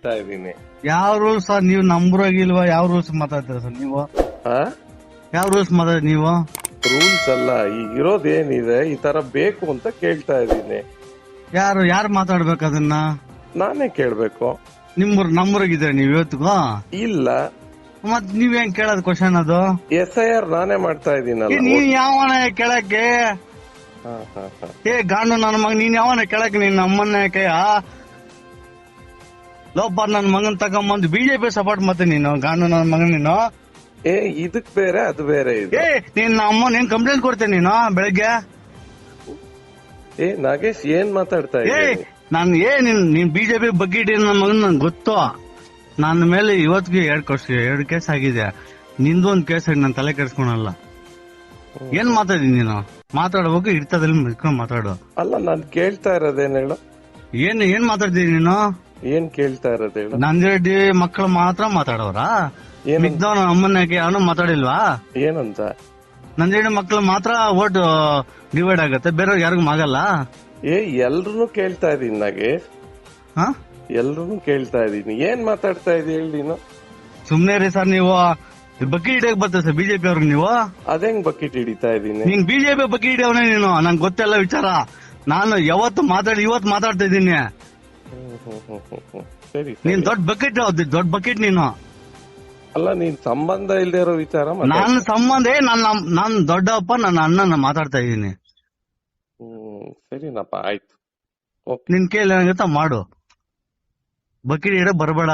ಕೇಳ್ತಾ ಇದ್ದೀನಿ. ಯಾವ ರೂಲ್ಸ್ ಸರ್? ನೀವು ನಂಬರಾಗಿಲ್ವಾ? ಯಾವ ರೂಲ್ಸ್ ಮಾತಾಡ್ತೀರಾ ಸರ್ ನೀವು? ಯಾವ ರೂಲ್ಸ್ ಮಾತಾಡಿ ನೀವು? ರೂಲ್ಸ್ ಅಲ್ಲ, ಈಗ ಇರೋದೇನಿದೆ ಈ ತರ ಬೇಕು ಅಂತ ಕೇಳ್ತಾ ಇದ್ದೀನಿ. ಯಾರು ಮಾತಾಡ್ಬೇಕು ಅದನ್ನ? ನಾನೇ ಕೇಳ್ಬೇಕು. ನಂಬರಾಗಿದ್ರೆ ನೀವು ಇವತ್ತಿಗೂ ಇಲ್ಲ. ಮತ್ ನೀವ್ ಹೆಂಗ್ ಕೇಳೋದ್ ಕ್ವಶನ್ ಅದು? SIR ನಾನೇ ಮಾಡ್ತಾ ಇದ್ದೀನಲ್ಲ. ನೀನ್ ಯಾವನ ಕೇಳಕ್ಕೆ? ಗಾಂಡು ನನ್ನ ಮಗ, ನೀನ್ ಯಾವನ ಕೇಳಕ್ಕೆ? ನೀನ್ ನಮ್ಮನ್ನ ಕೈಯ ಲೋಪ ನನ್ ಮಗನ್ ತಗೊಂಬಂದು ಬಿಜೆಪಿ ಸಪೋರ್ಟ್ ಮತ್ತೆ ನೀನು ಗಾಂಡು ನನ್ನ ಮಗನ್ ನೀನು. ಇದಕ್ ಬೇರೆ ಅದು ಬೇರೆ ಇದೆ. ನೀನ್ ಅಮ್ಮ ನೀನ್ ಕಂಪ್ಲೇಂಟ್ ಕೊಡ್ತೇನೆ ನೀನು ಬೆಳಗ್ಗೆ. ನಾಗೇಶ್ ಏನ್ ಮಾತಾಡ್ತಾ ಇದ್ದೀನಿ? ನೀನ್ ಬಿಜೆಪಿ ಬಗ್ಗೆ ನನ್ನ ಮಗನ್ ನನ್ ಗೊತ್ತು. ನನ್ನ ಮೇಲೆ ಇವತ್ತಿಗೆ 2 ಕೇಸ್ ಆಗಿದೆ. ನಿಂದು ಒಂದ್ ಕೇಸ್ ಆಗಿ ನಾನು ತಲೆ ಕೆಡ್ಸ್ಕೊಳಲ್ಲ. ಏನ್ ಮಾತಾಡಿದೀನಿ ನೀನು? ಮಾತಾಡ್ಬೇಕು, ಇರ್ತದಲ್ಲಿ ಮುಚ್ಕೊಂಡ್ ಮಾತಾಡು. ಅಲ್ಲ, ನಾನ್ ಕೇಳ್ತಾ ಇರೋದೇನ್ ಹೇಳು? ಏನ್ ಮಾತಾಡ್ತೀನಿ ನೀನು? ಏನ್ ಕೇಳ್ತಾ ಇರೋದು ಹೇಳು? ನಂದಿರೆಡ್ಡಿ ಮಕ್ಕಳು ಮಾತ್ರ ಮಾತಾಡೋರ? ಮಿಗ್ದವನ ಅಮ್ಮನಕ್ಕೆ ಅವನು ಮಾತಾಡಿಲ್ವಾ? ಏನಂತ? ನಂದಿರೆಡ್ಡಿ ಮಕ್ಕಳು ಮಾತ್ರ ಓಟ್ ಡಿವೈಡ್ ಆಗತ್ತೆ, ಬೇರೆಯವ್ರಿಗೆ ಯಾರಿಗೂ ಆಗಲ್ಲ. ಎಲ್ರು ಕೇಳ್ತಾ ಇದೀನಿ ನಾಗೇಶ್, ಎಲ್ರು ಕೇಳ್ತಾ ಇದೀನಿ. ಏನ್ ಮಾತಾಡ್ತಾ ಇದೀನಿ ಹೇಳಿ ನೀನು? ಸುಮ್ನೆ ರೀ ಸರ್, ನೀವು ಬಕೀಟ್ ಹಿಡಿಯಕ್ ಬರ್ತದೆ ಸರ್ ಬಿಜೆಪಿ ಅವ್ರಿಗೆ ನೀವು. ಅದೇಂಗ್ ಬಕೆಟ್ ಹಿಡಿತಾ ಇದೀನಿ? ನೀನ್ ಬಿಜೆಪಿ ಬಕೀಟ್ ಹಿಡಿಯವನೇ ನೀನು. ನಂಗೆ ಗೊತ್ತೆಲ್ಲ ವಿಚಾರ. ನಾನು ಇವತ್ತು ಮಾತಾಡ್ತಾ ಇದ್ದೀನಿ. ಸರಿ, ನೀನ್ ದೊಡ್ಡ ಬಕೆಟ್ ನೀನು. ಅಲ್ಲ, ನೀನ್ ಸಂಬಂಧ ಇಲ್ದೇ ಇರೋ ವಿಚಾರ. ನನ್ನ ಸಂಬಂಧ ನಾನ್ ದೊಡ್ಡಪ್ಪ, ನನ್ನ ಅಣ್ಣನ ಮಾತಾಡ್ತಾ ಇದ್ದೀನಿ. ಸರಿನಪ್ಪ, ಆಯ್ತು. ನಿನ್ ಕೇಳಿ ಮಾಡು. ಬಕೀಟ್ ಹಿಡ ಬರಬೇಡ.